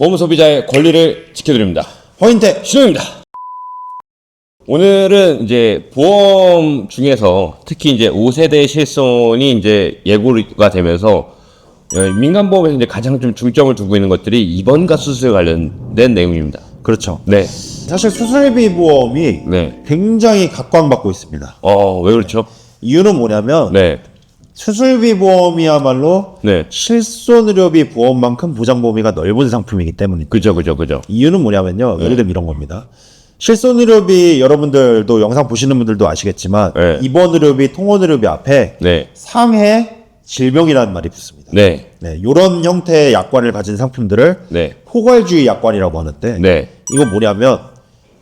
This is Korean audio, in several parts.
보험 소비자의 권리를 지켜드립니다. 허인태 신호입니다. 오늘은 이제 보험 중에서 특히 이제 5세대 실손이 이제 예고가 되면서 민간 보험에서 이제 가장 좀 중점을 두고 있는 것들이 입원과 수술에 관련된 내용입니다. 그렇죠. 네. 사실 수술비 보험이 네. 굉장히 각광받고 있습니다. 왜 그렇죠? 이유는 뭐냐면 네. 수술비 보험이야말로 네. 실손의료비 보험만큼 보장 범위가 넓은 상품이기 때문입니다. 그죠. 이유는 뭐냐면요. 예를 들면 이런 겁니다. 실손의료비 여러분들도 영상 보시는 분들도 아시겠지만 네. 입원의료비, 통원의료비 앞에 네. 상해 질병이라는 말이 붙습니다. 네. 네, 이런 형태의 약관을 가진 상품들을 네. 포괄주의 약관이라고 하는데 네. 이거 뭐냐면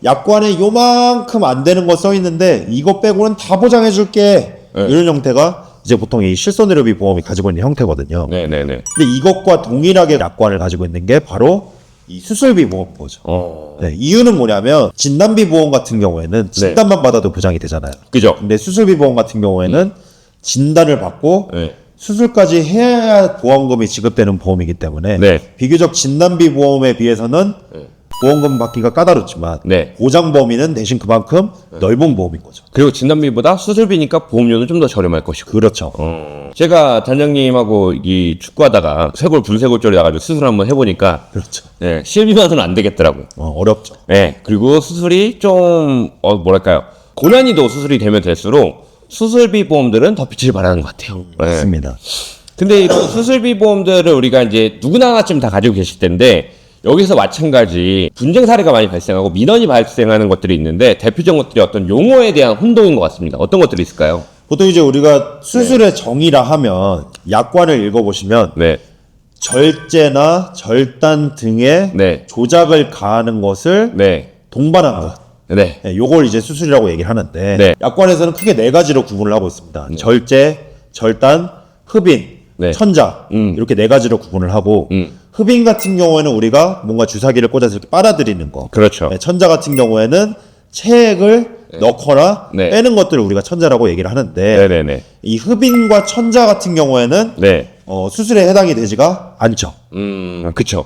약관에 요만큼 안 되는 거 써 있는데 이거 빼고는 다 보장해 줄게. 네. 이런 형태가 이제 보통 이 실손의료비 보험이 가지고 있는 형태거든요. 네. 근데 이것과 동일하게 약관을 가지고 있는 게 바로 이 수술비 보험거죠. 네, 이유는 뭐냐면 진단비 보험 같은 경우에는 진단만 받아도 보장이 되잖아요. 그죠. 근데 수술비 보험 같은 경우에는 진단을 받고 네. 수술까지 해야 보험금이 지급되는 보험이기 때문에 네. 비교적 진단비 보험에 비해서는 보험금 받기가 까다롭지만 네. 보장 범위는 대신 그만큼 넓은 보험인 거죠. 그리고 진단비보다 수술비니까 보험료는 좀 더 저렴할 것이고. 그렇죠. 제가 단장님하고 이 축구하다가 쇄골 분쇄골절이 나가지고 수술 한번 해보니까 그렇죠. 네, 실비만은 안 되겠더라고요. 어렵죠. 네, 그리고 수술이 좀 뭐랄까요, 고난이도 수술이 되면 될수록 수술비 보험들은 더 빛을 발하는 것 같아요. 네. 맞습니다. 근데 이런 수술비 보험들을 우리가 이제 누구나 하나쯤 다 가지고 계실 텐데 여기서 마찬가지 분쟁 사례가 많이 발생하고 민원이 발생하는 것들이 있는데 대표적인 것들이 어떤 용어에 대한 혼동인 것 같습니다. 어떤 것들이 있을까요? 보통 이제 우리가 수술의 정의라 하면 약관을 읽어보시면 네, 절제나 절단 등의 네, 조작을 가하는 것을 네, 동반한 것. 네, 네, 요걸 이제 수술이라고 얘기를 하는데 네. 약관에서는 크게 네 가지로 구분을 하고 있습니다. 절제, 절단, 흡인, 네. 천자 이렇게 네 가지로 구분을 하고 흡인 같은 경우에는 우리가 뭔가 주사기를 꽂아서 이렇게 빨아들이는 거. 그렇죠. 네, 천자 같은 경우에는 체액을 넣거나 네. 빼는 것들을 우리가 천자라고 얘기를 하는데 네네네. 이 흡인과 천자 같은 경우에는 네. 수술에 해당이 되지가 않죠. 그쵸.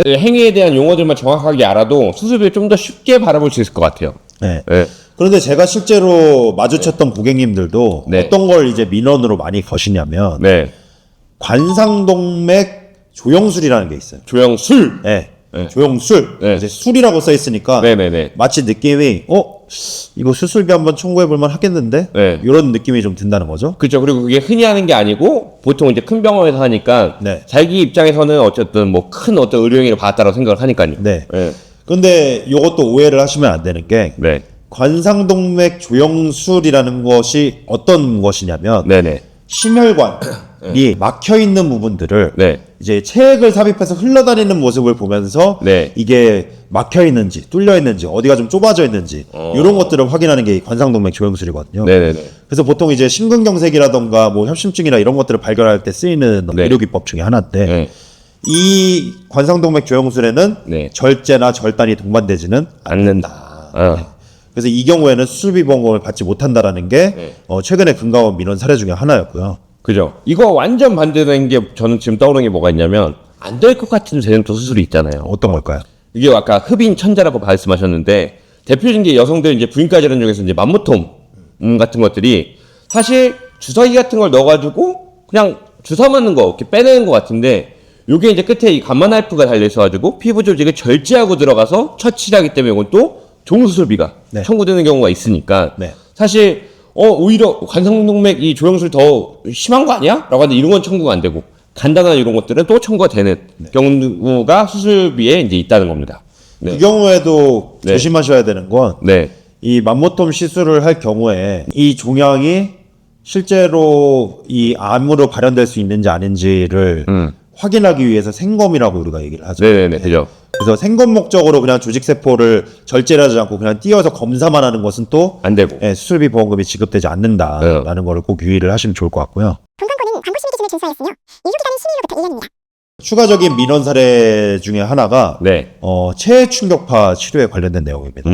행위에 대한 용어들만 정확하게 알아도 수술비를 좀 더 쉽게 바라볼 수 있을 것 같아요. 네. 네. 그런데 제가 실제로 마주쳤던 고객님들도 네. 어떤 걸 이제 민원으로 많이 거시냐면 네. 관상동맥 조영술이라는 게 있어요. 조영술. 네. 네. 조영술. 네. 이제 술이라고 써 있으니까 네네네. 마치 느낌이 이거 수술비 한번 청구해 볼 만 하겠는데? 네. 이런 느낌이 좀 든다는 거죠. 그렇죠. 그리고 그게 흔히 하는 게 아니고 보통 이제 큰 병원에서 하니까 네. 자기 입장에서는 어쨌든 뭐 큰 어떤 의료행위를 받았다고 생각을 하니까요. 네. 네. 근데 이것도 오해를 하시면 안 되는 게 네. 관상동맥 조영술이라는 것이 어떤 것이냐면 네네. 심혈관이 막혀 있는 부분들을 네. 이제 체액을 삽입해서 흘러다니는 모습을 보면서 네. 이게 막혀 있는지 뚫려 있는지 어디가 좀 좁아져 있는지 이런 것들을 확인하는 게 관상동맥 조영술이거든요. 네네네. 그래서 보통 이제 심근경색이라던가 뭐 협심증이나 이런 것들을 발견할 때 쓰이는 네. 의료기법 중에 하나인데 네. 이 관상동맥 조영술에는 네. 절제나 절단이 동반되지는 않는다. 그래서 이 경우에는 수술비 보험금을 받지 못한다라는 게 네. 최근에 근거한 민원 사례 중에 하나였고요. 그죠. 이거 완전 반대된 게 저는 지금 떠오르는 게 뭐가 있냐면 안 될 것 같은 재생도 수술이 있잖아요. 어떤 걸까요? 이게 아까 흡인 천자라고 말씀하셨는데 대표적인 게 여성들 이제 부인과 질환 중에서 이제 만무통 같은 것들이 사실 주사기 같은 걸 넣어가지고 그냥 주사 맞는 거 이렇게 빼내는 것 같은데 요게 이제 끝에 이 감마 나이프가 달려 있어가지고 피부 조직을 절제하고 들어가서 처치를 하기 때문에 이건 또 종수술비가 네. 청구되는 경우가 있으니까 네. 사실 오히려 관상동맥 이 조영술 더 심한 거 아니야? 라고 하는데 이런 건 청구가 안 되고 간단한 이런 것들은 또 청구가 되는 경우가 수술비에 이제 있다는 겁니다. 네. 이 경우에도 네. 조심하셔야 되는 건 네. 이 맘모톰 시술을 할 경우에 이 종양이 실제로 이 암으로 발현될 수 있는지 아닌지를 확인하기 위해서 생검이라고 우리가 얘기를 하죠. 네네네. 그죠. 그래서 생검 목적으로 그냥 조직세포를 절제를 하지 않고 그냥 띄어서 검사만 하는 것은 또 안 되고. 수술비 보험금이 지급되지 않는다라는 거를 꼭 유의를 하시면 좋을 것 같고요. 동광권은 광고 심리 기준을 준수하였으며 이주 기간은 12일로부터 1년입니다. 추가적인 민원 사례 중에 하나가 네. 체해 충격파 치료에 관련된 내용입니다.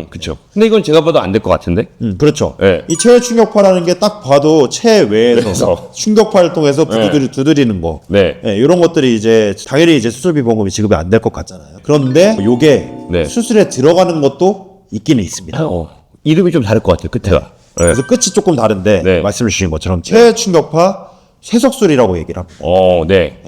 그쵸. 근데 이건 제가 봐도 안 될 것 같은데? 그렇죠. 네. 이 체해 충격파라는 게 딱 봐도 체해 외에서 그래서. 충격파를 통해서 두드리는 거. 네. 이런 것들이 이제 당연히 이제 수술비 보험이 지급이 안 될 것 같잖아요. 그런데 요게 네. 수술에 들어가는 것도 있기는 있습니다. 이름이 좀 다를 것 같아요, 끝에가. 네. 그래서 끝이 조금 다른데 네. 말씀해 주신 것처럼 체해 충격파 쇠석술이라고 얘기를 합니다. 네.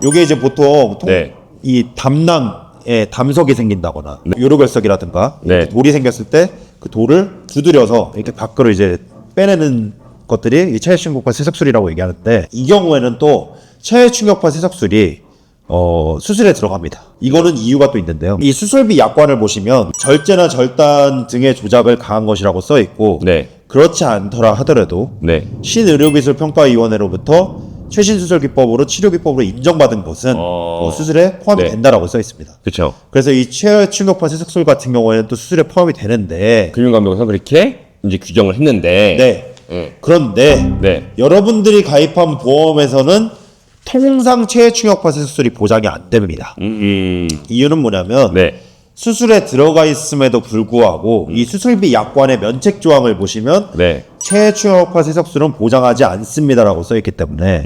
요게 이제 보통 네. 이 담낭에 담석이 생긴다거나 요로결석이라든가 네. 이렇게 돌이 생겼을 때 그 돌을 두드려서 이렇게 밖으로 이제 빼내는 것들이 이 체해 충격파 쇠석술이라고 얘기하는데, 이 경우에는 또 체해 충격파 쇠석술이 수술에 들어갑니다. 이거는 이유가 또 있는데요. 이 수술비 약관을 보시면 절제나 절단 등의 조작을 가한 것이라고 써 있고, 네. 그렇지 않더라 하더라도 네. 신의료기술평가위원회로부터 최신 수술 기법으로 치료 기법으로 인정받은 것은 수술에 포함이 네. 된다라고 써 있습니다. 그쵸. 그래서 이 체해 충격파 쇠석술 같은 경우에는 또 수술에 포함이 되는데, 금융감독에서 그렇게 이제 규정을 했는데. 네. 그런데 네. 여러분들이 가입한 보험에서는 통상 체해 충격파 쇠석술이 보장이 안 됩니다. 이유는 뭐냐면 네. 수술에 들어가 있음에도 불구하고 이 수술비 약관의 면책 조항을 보시면 네. 체해 충격파 쇠석술은 보장하지 않습니다라고 써 있기 때문에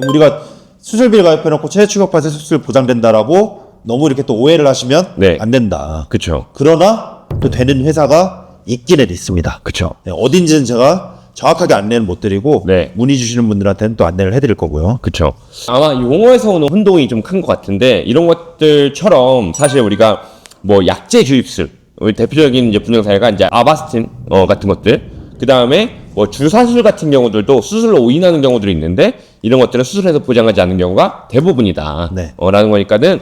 우리가 수술비를 가입해놓고 체해 충격파 쇠석술 보장된다라고 너무 이렇게 또 오해를 하시면 네. 안 된다. 그쵸. 그러나 또 되는 회사가 있기는 있습니다. 그쵸. 네, 어딘지는 제가 정확하게 안내는 못 드리고 네. 문의 주시는 분들한테는 또 안내를 해드릴 거고요. 그쵸. 아마 용어에서 오는 혼동이 좀 큰 것 같은데, 이런 것들처럼 사실 우리가 뭐 약제 주입술, 우리 대표적인 이제 분양 사례가 이제 아바스틴 같은 것들, 그 다음에 뭐 주사술 같은 경우들도 수술로 오인하는 경우들이 있는데, 이런 것들은 수술에서 보장하지 않는 경우가 대부분이다. 네. 라는 거니까는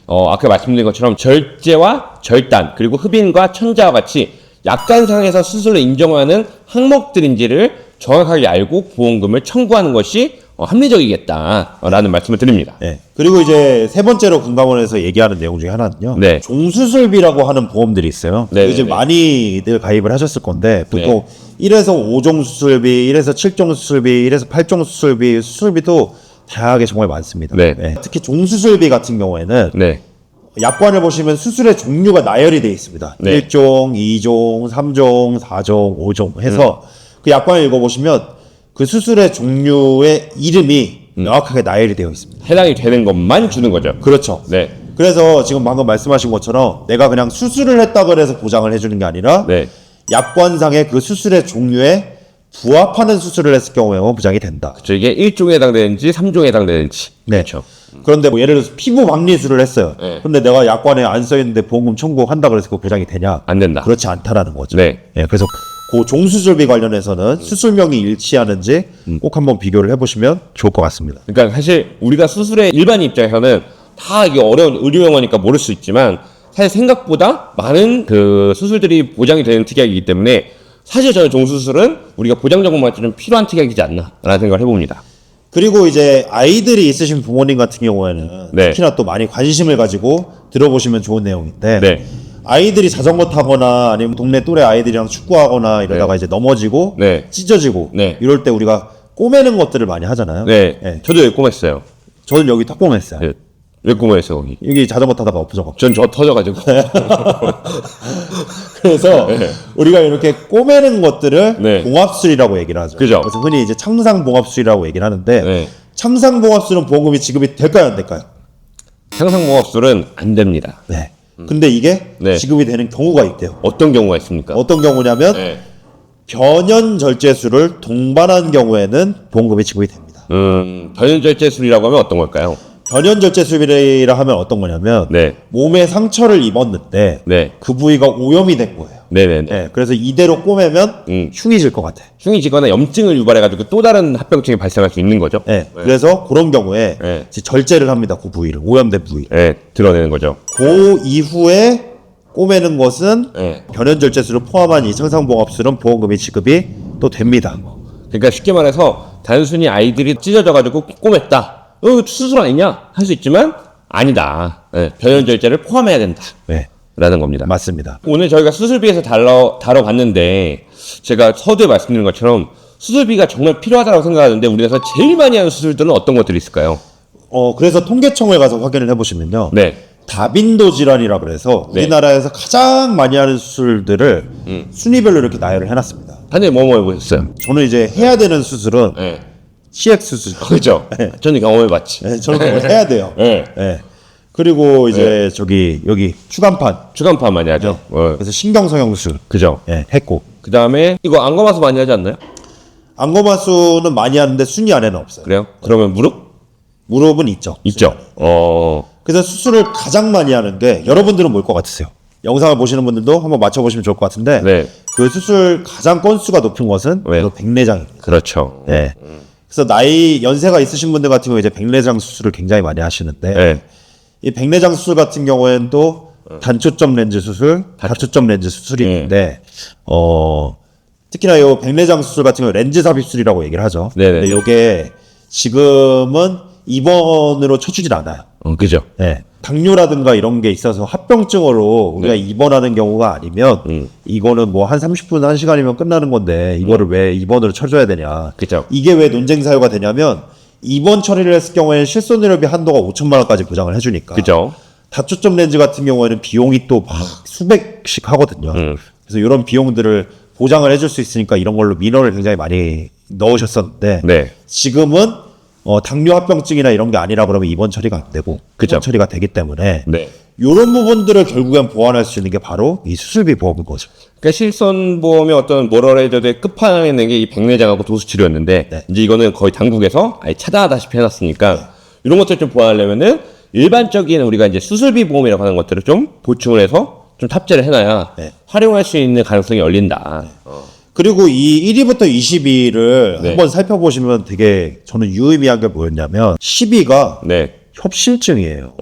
아까 말씀드린 것처럼 절제와 절단, 그리고 흡인과 천자와 같이 약관상에서 수술을 인정하는 항목들인지를 정확하게 알고 보험금을 청구하는 것이 합리적이겠다라는 말씀을 드립니다. 네. 그리고 이제 세 번째로 금감원에서 얘기하는 내용 중에 하나는요. 네. 종수술비라고 하는 보험들이 있어요. 네, 이제 네, 네. 많이들 가입을 하셨을 건데 보통 1에서 5종 수술비, 1에서 7종 수술비, 1에서 8종 수술비, 수술비도 다양하게 정말 많습니다. 네. 특히 종수술비 같은 경우에는 네. 약관을 보시면 수술의 종류가 나열이 되어 있습니다. 네. 1종, 2종, 3종, 4종, 5종 해서 그 약관을 읽어보시면 그 수술의 종류의 이름이 명확하게 나열이 되어 있습니다. 해당이 되는 것만 주는 거죠. 그렇죠. 네. 그래서 지금 방금 말씀하신 것처럼 내가 그냥 수술을 했다 그래서 보장을 해주는 게 아니라 네. 약관상의 그 수술의 종류에 부합하는 수술을 했을 경우에만 보장이 된다. 그렇죠. 이게 1종에 해당되는지 3종에 해당되는지. 네. 그렇죠. 그런데 뭐 예를 들어서 피부 박리술을 했어요. 네. 근데 내가 약관에 안 써있는데 보험금 청구한다 그래서 그 보장이 되냐? 안 된다. 그렇지 않다라는 거죠. 네. 그래서 그 종수술비 관련해서는 수술명이 일치하는지 꼭 한번 비교를 해보시면 좋을 것 같습니다. 그러니까 사실 우리가 수술의 일반 입장에서는 다 이게 어려운 의료용어니까 모를 수 있지만, 사실 생각보다 많은 그 수술들이 보장이 되는 특약이기 때문에 사실 저는 종수술은 우리가 보장 적용만 좀 필요한 특약이지 않나라는 생각을 해봅니다. 그리고 이제 아이들이 있으신 부모님 같은 경우에는 네. 특히나 또 많이 관심을 가지고 들어보시면 좋은 내용인데, 네. 아이들이 자전거 타거나 아니면 동네 또래 아이들이랑 축구하거나 이러다가 이제 넘어지고 네. 찢어지고 네. 이럴 때 우리가 꼬매는 것들을 많이 하잖아요. 네. 저도 여기 꼬맸어요. 저는 여기 턱 꼬맸어요. 네. 왜 꼬맸어요, 거기? 여기 자전거 타다가 엎어져갖고. 전 저 터져가지고. 그래서 우리가 이렇게 꼬매는 것들을 네. 봉합술이라고 얘기를 하죠. 그죠. 그래서 흔히 이제 창상봉합술이라고 얘기를 하는데, 네. 창상봉합술은 보험금이 지급이 될까요, 안 될까요? 상상봉합술은 안 됩니다. 네. 근데 이게 네. 지급이 되는 경우가 있대요. 어떤 경우가 있습니까? 어떤 경우냐면 네. 변연절제술을 동반한 경우에는 보험금이 지급이 됩니다. 변연절제술이라고 하면 어떤 걸까요? 변연절제술이라 하면 어떤 거냐면 네. 몸에 상처를 입었는데 네. 그 부위가 오염이 된 거예요. 네네네. 네, 그래서 이대로 꼬매면 흉이 질 것 같아. 흉이 지거나 염증을 유발해가지고 또 다른 합병증이 발생할 수 있는 거죠. 네, 그래서 그런 경우에 네. 이제 절제를 합니다. 그 부위를, 오염된 부위. 네, 드러내는 거죠. 그 이후에 꼬매는 것은 네. 변연절제술을 포함한 이 창상봉합술은 보험금이 지급이 또 됩니다. 그러니까 쉽게 말해서 단순히 아이들이 찢어져가지고 꼬맸다. 수술 아니냐? 할 수 있지만 아니다. 네, 변연절제를 포함해야 된다. 네, 라는 겁니다. 맞습니다. 오늘 저희가 수술비에서 다뤄봤는데, 제가 서두에 말씀드린 것처럼 수술비가 정말 필요하다고 생각하는데 우리나라에서 제일 많이 하는 수술들은 어떤 것들이 있을까요? 그래서 통계청에 가서 확인을 해보시면요. 네. 다빈도 질환이라 그래서 네. 우리나라에서 가장 많이 하는 수술들을 순위별로 이렇게 나열을 해놨습니다. 한님 뭐뭐 해보셨어요? 저는 이제 해야 되는 수술은 네. CX 수술. 그죠? 저는 경험해봤지. 네, 저는 그걸 해야 돼요. 네. 네. 그리고 이제 여기 추간판. 주간판 많이 하죠. 그래서 신경성형 수술. 그죠? 네, 했고. 그 다음에 이거 안검하수 많이 하지 않나요? 안검하수는 많이 하는데 순위 안에는 없어요. 그래요? 그러면 무릎? 무릎은 있죠. 있죠. 그래서 수술을 가장 많이 하는 게 여러분들은 뭘 것 같으세요? 영상을 보시는 분들도 한번 맞춰보시면 좋을 것 같은데 네. 그 수술 가장 건수가 높은 것은 왜요? 바로 백내장입니다. 그렇죠. 네. 그래서 연세가 있으신 분들 같은 경우에 이제 백내장 수술을 굉장히 많이 하시는데 네. 이 백내장 수술 같은 경우에는 또 단초점 렌즈 수술, 다초점 렌즈 수술이 있는데 특히나 이 백내장 수술 같은 경우 렌즈 삽입술이라고 얘기를 하죠. 네네. 근데 이게 지금은 입원으로 쳐주질 않아요. 그죠. 네. 당뇨라든가 이런 게 있어서 합병증으로 우리가 입원하는 경우가 아니면 이거는 뭐 한 30분, 1시간이면 끝나는 건데 이거를 왜 입원으로 쳐줘야 되냐. 그죠. 이게 왜 논쟁 사유가 되냐면 입원 처리를 했을 경우에는 실손의료비 한도가 5천만 원까지 보장을 해주니까. 그죠. 다초점 렌즈 같은 경우에는 비용이 또 막 수백씩 하거든요. 그래서 이런 비용들을 보장을 해줄 수 있으니까 이런 걸로 민원을 굉장히 많이 넣으셨었는데 네. 지금은 당뇨 합병증이나 이런 게 아니라 그러면 입원 처리가 안 되고 그죠. 입원 처리가 되기 때문에 네. 이런 부분들을 결국엔 보완할 수 있는 게 바로 이 수술비 보험인 거죠. 그러니까 실손보험의 어떤 모럴헤저드의 끝판왕에 있는 게 이 백내장하고 도수치료였는데 네. 이제 이거는 거의 당국에서 아예 차단하다시피 해놨으니까 이런 것들 좀 보완하려면은 일반적인 우리가 이제 수술비 보험이라고 하는 것들을 좀 보충을 해서 좀 탑재를 해놔야 네. 활용할 수 있는 가능성이 열린다. 그리고 이 1위부터 20위를 네. 한번 살펴보시면 되게 저는 유의미한 게 뭐였냐면 10위가 네. 협심증이에요.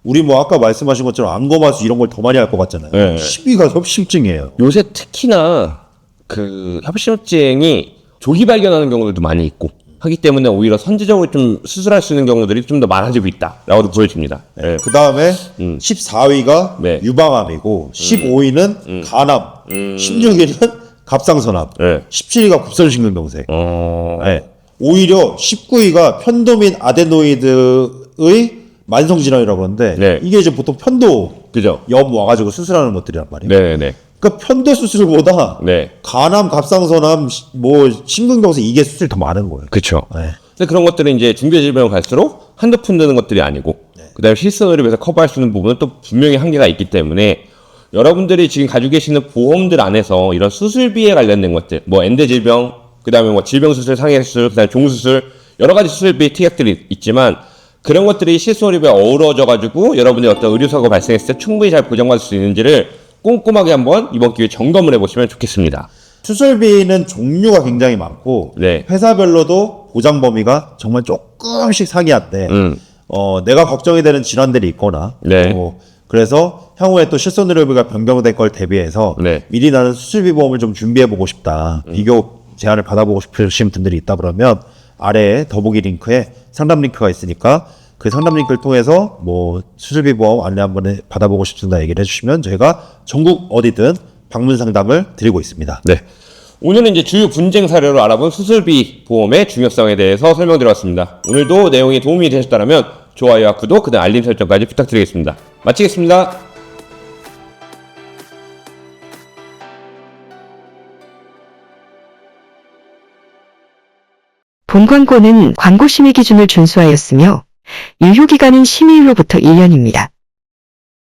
우리 뭐 아까 말씀하신 것처럼 안검하수 이런 걸 더 많이 할 것 같잖아요. 네. 10위가 협심증이에요. 요새 특히나 그 협심증이 조기 발견하는 경우들도 많이 있고 하기 때문에 오히려 선제적으로 좀 수술할 수 있는 경우들이 좀 더 많아지고 있다라고도 보여집니다. 네. 그 다음에 14위가 네. 유방암이고 15위는 간암, 16위는 갑상선암, 네. 17위가 곱선신경병세. 어... 네. 오히려 19위가 편도 및 아데노이드의 만성질환이라고 하는데 네. 이게 이제 보통 편도 그죠? 염 와가지고 수술하는 것들이란 말이에요. 네네. 그러니까 편도 수술보다 네. 간암, 갑상선암, 뭐 심근경색 이게 수술이 더 많은 거예요. 그쵸. 네. 근데 그런 것들은 이제 중대질병을 갈수록 한두 푼 드는 것들이 아니고, 그 다음에 실손의료비에서 커버할 수 있는 부분은 또 분명히 한계가 있기 때문에, 여러분들이 지금 가지고 계시는 보험들 안에서 이런 수술비에 관련된 것들, 뭐 엔대질병, 그 다음에 뭐 질병수술, 상해수술, 그 다음에 종수술, 여러 가지 수술비 특약들이 있지만, 그런 것들이 실손의료비에 어우러져가지고, 여러분의 어떤 의료사고 발생했을 때 충분히 잘 보장받을 수 있는지를 꼼꼼하게 한번 이번 기회에 점검을 해보시면 좋겠습니다. 수술비는 종류가 굉장히 많고 네. 회사별로도 보장 범위가 정말 조금씩 상이한데 내가 걱정이 되는 질환들이 있거나 네. 그래서 향후에 또 실손의료비가 변경될 걸 대비해서 네. 미리 나는 수술비 보험을 좀 준비해보고 싶다. 비교 제안을 받아보고 싶으신 분들이 있다 그러면 아래에 더보기 링크에 상담 링크가 있으니까 그 상담 링크를 통해서 뭐 수술비 보험 안내 한번 받아보고 싶습니다 얘기를 해주시면 저희가 전국 어디든 방문 상담을 드리고 있습니다. 네. 오늘은 이제 주요 분쟁 사례로 알아본 수술비 보험의 중요성에 대해서 설명드렸습니다. 오늘도 내용이 도움이 되셨다면 좋아요와 구독, 그다음 알림 설정까지 부탁드리겠습니다. 마치겠습니다. 본 광고는 광고 심의 기준을 준수하였으며 유효기간은 심의일로부터 1년입니다.